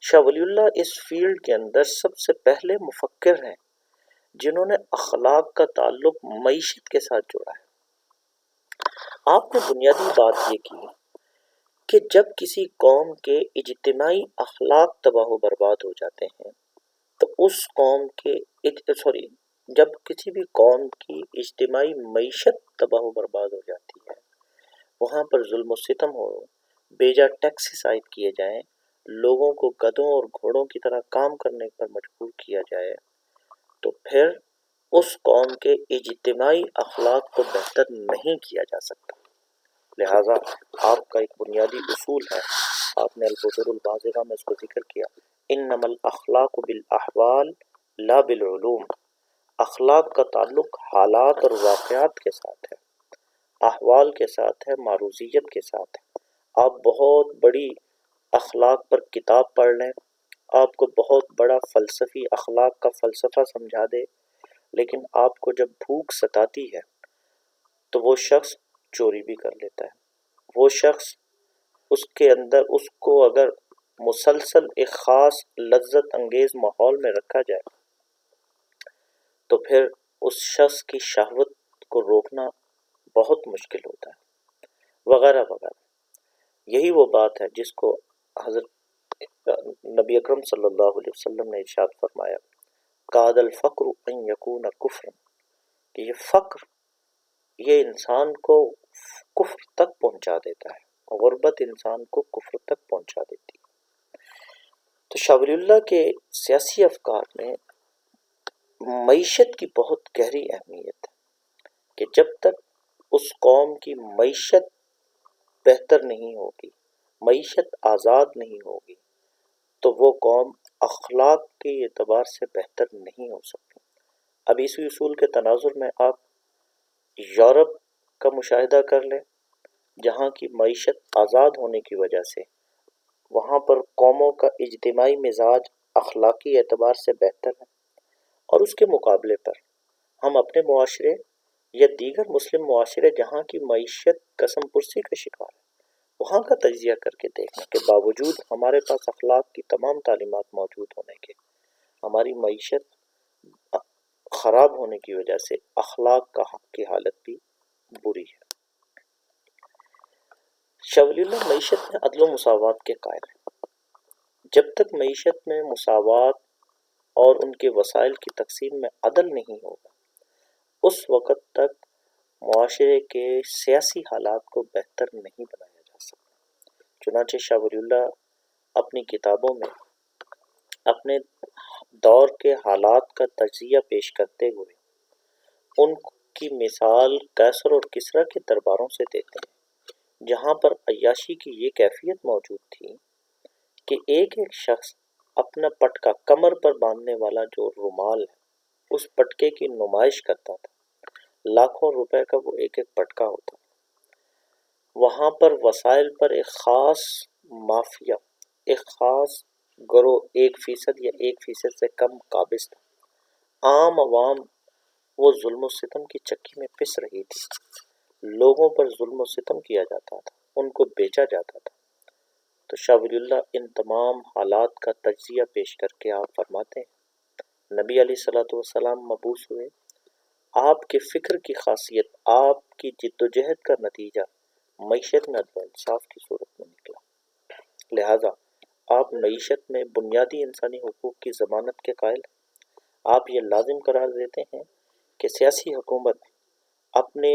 Speaker 1: شاہ ولی اللہ اس فیلڈ کے اندر سب سے پہلے مفکر ہیں جنہوں نے اخلاق کا تعلق معیشت کے ساتھ جوڑا ہے۔ آپ نے بنیادی بات یہ کی کہ جب کسی قوم کے اجتماعی اخلاق تباہ و برباد ہو جاتے ہیں تو جب کسی بھی قوم کی اجتماعی معیشت تباہ و برباد ہو جاتی ہے، وہاں پر ظلم و ستم ہو، بیجا ٹیکسز عائد کیے جائیں، لوگوں کو گدھوں اور گھوڑوں کی طرح کام کرنے پر مجبور کیا جائے، تو پھر اس قوم کے اجتماعی اخلاق کو بہتر نہیں کیا جا سکتا۔ لہٰذا آپ کا ایک بنیادی اصول ہے، آپ نے البدور البازغہ میں اس کو ذکر کیا، انما الاخلاق بالاحوال لا بالعلوم۔ اخلاق کا تعلق حالات اور واقعات کے ساتھ ہے، احوال کے ساتھ ہے، معروضیت کے ساتھ ہے۔ آپ بہت بڑی اخلاق پر کتاب پڑھ لیں، آپ کو بہت بڑا فلسفی اخلاق کا فلسفہ سمجھا دے، لیکن آپ کو جب بھوک ستاتی ہے تو وہ شخص چوری بھی کر لیتا ہے، وہ شخص اس کے اندر اس کو اگر مسلسل ایک خاص لذت انگیز ماحول میں رکھا جائے تو پھر اس شخص کی شہوت کو روکنا بہت مشکل ہوتا ہے، وغیرہ وغیرہ۔ یہی وہ بات ہے جس کو حضرت نبی اکرم صلی اللہ علیہ وسلم نے ارشاد فرمایا، کاد الفقر ان یکون کفر، کہ یہ فقر یہ انسان کو کفر تک پہنچا دیتا ہے، غربت انسان کو کفر تک پہنچا دیتی ہے۔ تو شاہ ولی اللہ کے سیاسی افکار میں معیشت کی بہت گہری اہمیت ہے کہ جب تک اس قوم کی معیشت بہتر نہیں ہوگی، معیشت آزاد نہیں ہوگی، تو وہ قوم اخلاق کے اعتبار سے بہتر نہیں ہو سکتی۔ اب اسی اصول کے تناظر میں آپ یورپ کا مشاہدہ کر لیں، جہاں کی معیشت آزاد ہونے کی وجہ سے وہاں پر قوموں کا اجتماعی مزاج اخلاقی اعتبار سے بہتر ہے، اور اس کے مقابلے پر ہم اپنے معاشرے یا دیگر مسلم معاشرے جہاں کی معیشت قسم پرسی کا شکار ہے، وہاں کا تجزیہ کر کے دیکھیں کہ باوجود ہمارے پاس اخلاق کی تمام تعلیمات موجود ہونے کے، ہماری معیشت خراب ہونے کی وجہ سے اخلاق کی حالت بھی بری ہے۔ شاہ ولی اللہ معیشت میں عدل و مساوات کے قائل ہیں۔ جب تک معیشت میں مساوات اور ان کے وسائل کی تقسیم میں عدل نہیں ہوگا، اس وقت تک معاشرے کے سیاسی حالات کو بہتر نہیں بنایا جا سکتا۔ چنانچہ شاہ ولی اللہ اپنی کتابوں میں اپنے دور کے حالات کا تجزیہ پیش کرتے ہوئے ان کی مثال قیصر اور کسریٰ کے درباروں سے دیتے ہیں، جہاں پر عیاشی کی یہ کیفیت موجود تھی کہ ایک ایک شخص اپنا پٹکا کمر پر باندھنے والا جو رومال ہے اس پٹکے کی نمائش کرتا تھا، لاکھوں روپے کا وہ ایک ایک پٹکا ہوتا تھا۔ وہاں پر وسائل پر ایک خاص مافیا، ایک خاص گروہ 1% یا 1% سے کم قابض تھا۔ عام عوام وہ ظلم و ستم کی چکی میں پس رہی تھی، لوگوں پر ظلم و ستم کیا جاتا تھا، ان کو بیچا جاتا تھا۔ تو شاہ ولی اللہ ان تمام حالات کا تجزیہ پیش کر کے آپ فرماتے ہیں، نبی علیہ الصلوۃ والسلام مبعوث ہوئے، آپ کے فکر کی خاصیت، آپ کی جد و جہد کا نتیجہ معیشت میں عدل و انصاف کی صورت میں نکلا، لہذا آپ معیشت میں بنیادی انسانی حقوق کی ضمانت کے قائل ہیں۔ آپ یہ لازم قرار دیتے ہیں کہ سیاسی حکومت اپنے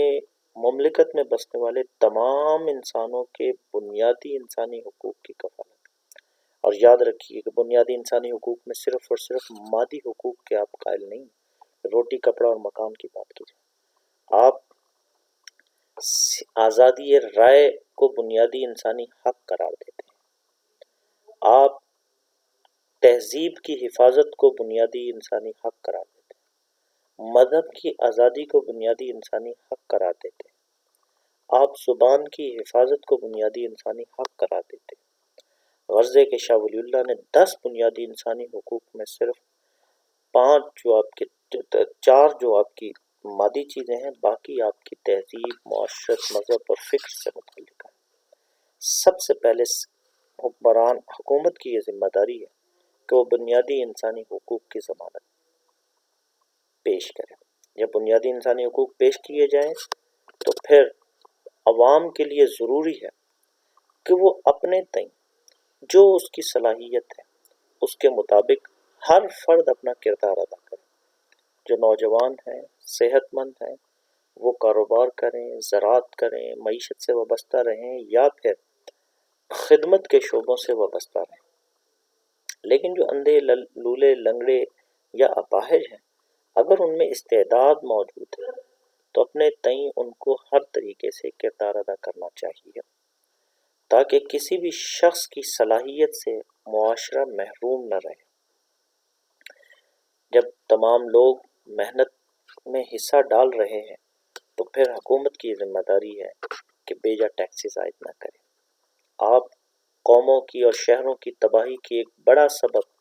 Speaker 1: مملکت میں بسنے والے تمام انسانوں کے بنیادی انسانی حقوق کی کفالت کرے، اور یاد رکھیے کہ بنیادی انسانی حقوق میں صرف اور صرف مادی حقوق کے آپ قائل نہیں، روٹی کپڑا اور مکان کی بات کی جائے، آپ آزادی رائے کو بنیادی انسانی حق قرار دیتے ہیں، آپ تہذیب کی حفاظت کو بنیادی انسانی حق قرار دیتے ہیں، مذہب کی آزادی کو بنیادی انسانی حق قرار دیتے ہیں، آپ زبان کی حفاظت کو بنیادی انسانی حق قرار دیتے ہیں۔ غرض کہ شاہ ولی اللہ نے 10 بنیادی انسانی حقوق میں صرف 4 جو آپ کی مادی چیزیں ہیں، باقی آپ کی تہذیب، معاشرت، مذہب اور فکر سے متعلق ہے۔ سب سے پہلے حکمران حکومت کی یہ ذمہ داری ہے کہ وہ بنیادی انسانی حقوق کی ضمانت پیش کرے۔ جب بنیادی انسانی حقوق پیش کیے جائیں تو پھر عوام کے لیے ضروری ہے کہ وہ اپنے تئیں جو اس کی صلاحیت ہے اس کے مطابق ہر فرد اپنا کردار ادا کرے۔ جو نوجوان ہیں، صحت مند ہیں، وہ کاروبار کریں، زراعت کریں، معیشت سے وابستہ رہیں یا پھر خدمت کے شعبوں سے وابستہ رہیں۔ لیکن جو اندھے، لولے، لنگڑے یا اپاہج ہیں، اگر ان میں استعداد موجود ہے تو اپنے تئیں ان کو ہر طریقے سے کردار ادا کرنا چاہیے تاکہ کسی بھی شخص کی صلاحیت سے معاشرہ محروم نہ رہے۔ جب تمام لوگ محنت میں حصہ ڈال رہے ہیں تو پھر حکومت کی ذمہ داری ہے کہ بیجا ٹیکسز عائد نہ کرے۔ آپ قوموں کی اور شہروں کی تباہی کی ایک بڑا سبب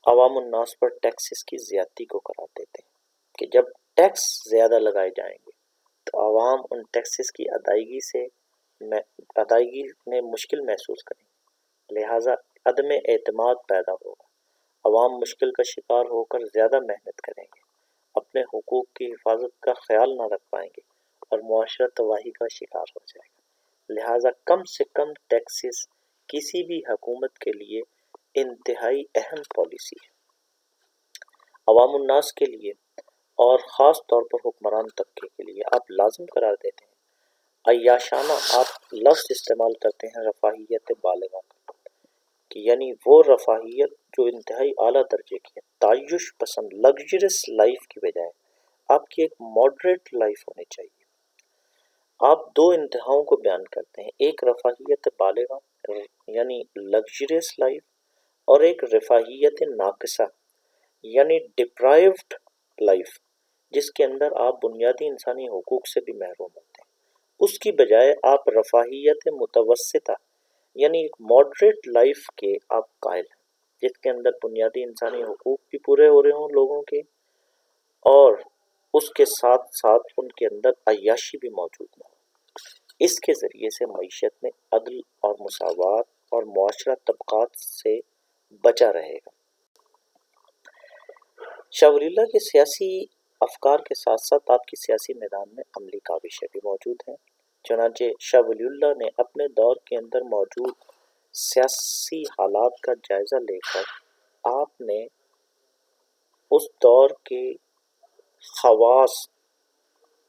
Speaker 1: عوام الناس پر ٹیکسز کی زیادتی کو قرار دیتے ہیں کہ جب ٹیکس زیادہ لگائے جائیں گے تو عوام ان ٹیکسز کی ادائیگی سے میں ادائیگی میں مشکل محسوس کریں گے، لہٰذا عدم اعتماد پیدا ہوگا، عوام مشکل کا شکار ہو کر زیادہ محنت کریں گے، اپنے حقوق کی حفاظت کا خیال نہ رکھ پائیں گے اور معاشرہ تباہی کا شکار ہو جائے گا۔ لہٰذا کم سے کم ٹیکسز کسی بھی حکومت کے لیے انتہائی اہم پالیسی ہے۔ عوام الناس کے لیے اور خاص طور پر حکمران طبقے کے لیے آپ لازم قرار دیتے ہیں۔ عیاشانہ آپ لفظ استعمال کرتے ہیں رفاہیت بالغہ کا، کہ یعنی وہ رفاہیت جو انتہائی اعلیٰ درجے کی ہے، تعیش پسند لگژریس لائف کی بجائے آپ کی ایک ماڈریٹ لائف ہونی چاہیے۔ آپ دو انتہاؤں کو بیان کرتے ہیں، ایک رفاہیت بالغہ یعنی لگژریس لائف، اور ایک رفاہیت ناقصہ یعنی ڈپرائیوڈ لائف، جس کے اندر آپ بنیادی انسانی حقوق سے بھی محروم ہوتے ہیں۔ اس کی بجائے آپ رفاہیت متوسطہ یعنی ایک ماڈریٹ لائف کے آپ قائل ہیں، جس کے اندر بنیادی انسانی حقوق بھی پورے ہو رہے ہوں لوگوں کے، اور اس کے ساتھ ساتھ ان کے اندر عیاشی بھی موجود نہ ہو۔ اس کے ذریعے سے معیشت میں عدل اور مساوات اور معاشرہ طبقات سے بچا رہے گا۔ شاہ ولی اللہ کے سیاسی افکار کے ساتھ ساتھ آپ کی سیاسی میدان میں عملی کاوشیں بھی موجود ہیں۔ چنانچہ شاہ ولی اللہ نے اپنے دور کے اندر موجود سیاسی حالات کا جائزہ لے کر آپ نے اس دور کے خواص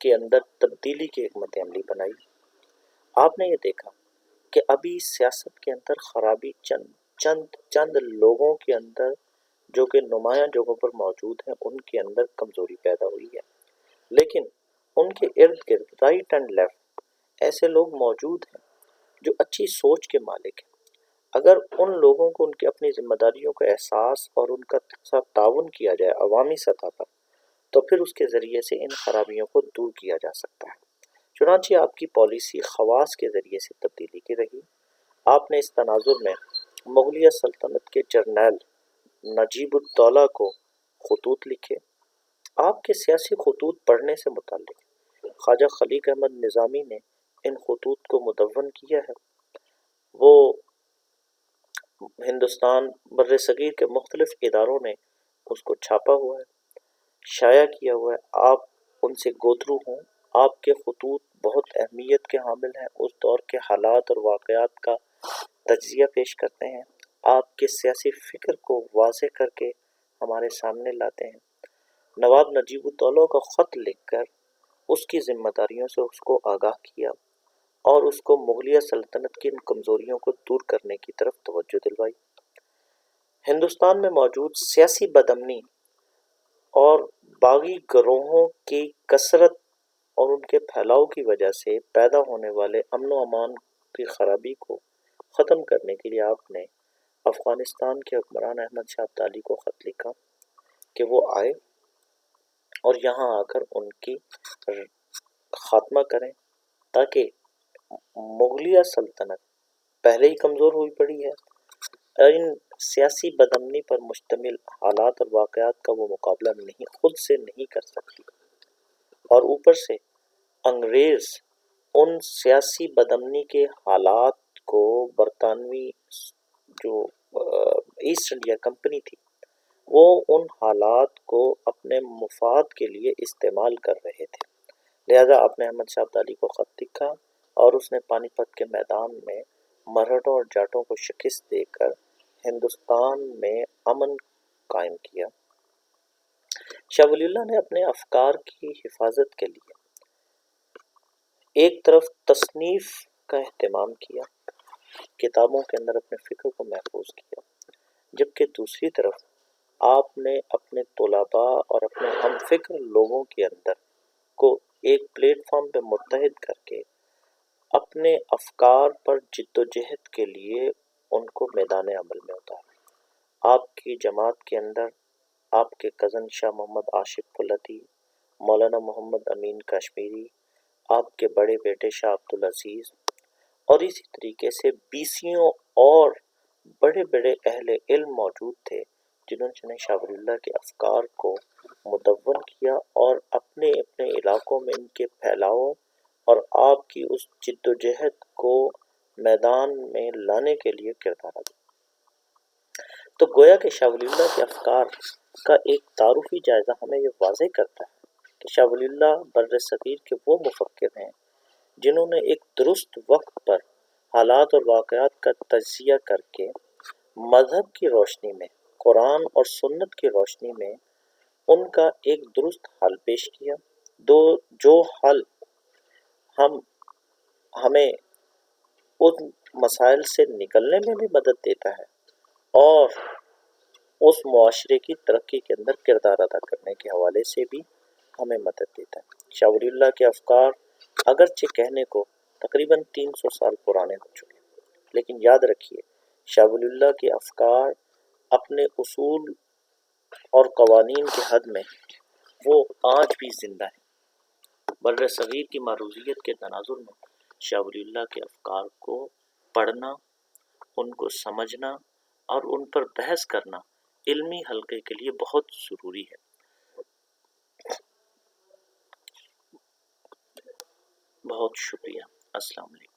Speaker 1: کے اندر تبدیلی کی حکمت عملی بنائی۔ آپ نے یہ دیکھا کہ ابھی سیاست کے اندر خرابی چند لوگوں کے اندر جو کہ نمایاں جگہوں پر موجود ہیں، ان کے اندر کمزوری پیدا ہوئی ہے، لیکن ان کے ارد گرد رائٹ اینڈ لیفٹ ایسے لوگ موجود ہیں جو اچھی سوچ کے مالک ہیں۔ اگر ان لوگوں کو ان کی اپنی ذمہ داریوں کا احساس اور ان کا ساتھ تعاون کیا جائے عوامی سطح پر، تو پھر اس کے ذریعے سے ان خرابیوں کو دور کیا جا سکتا ہے۔ چنانچہ آپ کی پالیسی خواص کے ذریعے سے تبدیلی کی رہی۔ آپ نے اس تناظر میں مغلیہ سلطنت کے جرنیل نجیب الدولہ کو خطوط لکھے۔ آپ کے سیاسی خطوط پڑھنے سے متعلق خواجہ خلیق احمد نظامی نے ان خطوط کو مدون کیا ہے۔ وہ ہندوستان بر صغیر کے مختلف اداروں نے اس کو چھاپا ہوا ہے، شائع کیا ہوا ہے۔ آپ ان سے گوترو ہوں۔ آپ کے خطوط بہت اہمیت کے حامل ہیں، اس دور کے حالات اور واقعات کا تجزیہ پیش کرتے ہیں، آپ کے سیاسی فکر کو واضح کر کے ہمارے سامنے لاتے ہیں۔ نواب نجیب الدولہ کا خط لکھ کر اس کی ذمہ داریوں سے اس کو آگاہ کیا اور اس کو مغلیہ سلطنت کی ان کمزوریوں کو دور کرنے کی طرف توجہ دلوائی۔ ہندوستان میں موجود سیاسی بدامنی اور باغی گروہوں کی کثرت اور ان کے پھیلاؤ کی وجہ سے پیدا ہونے والے امن و امان کی خرابی کو ختم کرنے کے لیے آپ نے افغانستان کے حکمران احمد شاہ ابدالی کو خط لکھا کہ وہ آئے اور یہاں آ کر ان کی خاتمہ کریں، تاکہ مغلیہ سلطنت پہلے ہی کمزور ہوئی پڑی ہے، ان سیاسی بدامنی پر مشتمل حالات اور واقعات کا وہ مقابلہ خود سے نہیں کر سکتی، اور اوپر سے انگریز ان سیاسی بدامنی کے حالات کو برطانوی جو ایسٹ انڈیا کمپنی تھی، وہ ان حالات کو اپنے مفاد کے لیے استعمال کر رہے تھے۔ لہذا آپ نے احمد شاہ ابدالی کو خط لکھا اور اس نے پانی پت کے میدان میں مرہٹوں اور جاٹوں کو شکست دے کر ہندوستان میں امن قائم کیا۔ شاہ ولی اللہ نے اپنے افکار کی حفاظت کے لیے ایک طرف تصنیف کا اہتمام کیا، کتابوں کے اندر اپنے فکر کو محفوظ کیا، جبکہ دوسری طرف آپ نے اپنے طلباء اور اپنے ہم فکر لوگوں کے اندر کو ایک پلیٹ فارم پہ متحد کر کے اپنے افکار پر جد و جہد کے لیے ان کو میدان عمل میں اتارا۔ آپ کی جماعت کے اندر آپ کے کزن شاہ محمد عاشق فلدی، مولانا محمد امین کشمیری، آپ کے بڑے بیٹے شاہ عبدالعزیز اور اسی طریقے سے بیسیوں اور بڑے بڑے اہل علم موجود تھے، جنہوں نے شاہ ولی اللہ کے افکار کو مدون کیا اور اپنے اپنے علاقوں میں ان کے پھیلاؤ اور آپ کی اس جد و جہد کو میدان میں لانے کے لیے کردار ادا۔ تو گویا کہ شاہ ولی اللہ کے افکار کا ایک تعارفی جائزہ ہمیں یہ واضح کرتا ہے کہ شاہ ولی اللہ بر صغیر کے وہ مفکر ہیں جنہوں نے ایک درست وقت پر حالات اور واقعات کا تجزیہ کر کے مذہب کی روشنی میں، قرآن اور سنت کی روشنی میں ان کا ایک درست حل پیش کیا، جو حل ہمیں ان مسائل سے نکلنے میں بھی مدد دیتا ہے اور اس معاشرے کی ترقی کے اندر کردار ادا کرنے کے حوالے سے بھی ہمیں مدد دیتا ہے۔ شاہ ولی اللہ کے افکار اگرچہ کہنے کو تقریباً 300 سال پرانے ہو چکے ہیں، لیکن یاد رکھیے شاہ ولی اللہ کے افکار اپنے اصول اور قوانین کے حد میں وہ آج بھی زندہ ہیں۔ بر صغیر کی معروضیت کے تناظر میں شاہ ولی اللہ کے افکار کو پڑھنا، ان کو سمجھنا اور ان پر بحث کرنا علمی حلقے کے لیے بہت ضروری ہے۔ بہت شکریہ۔ السلام علیکم۔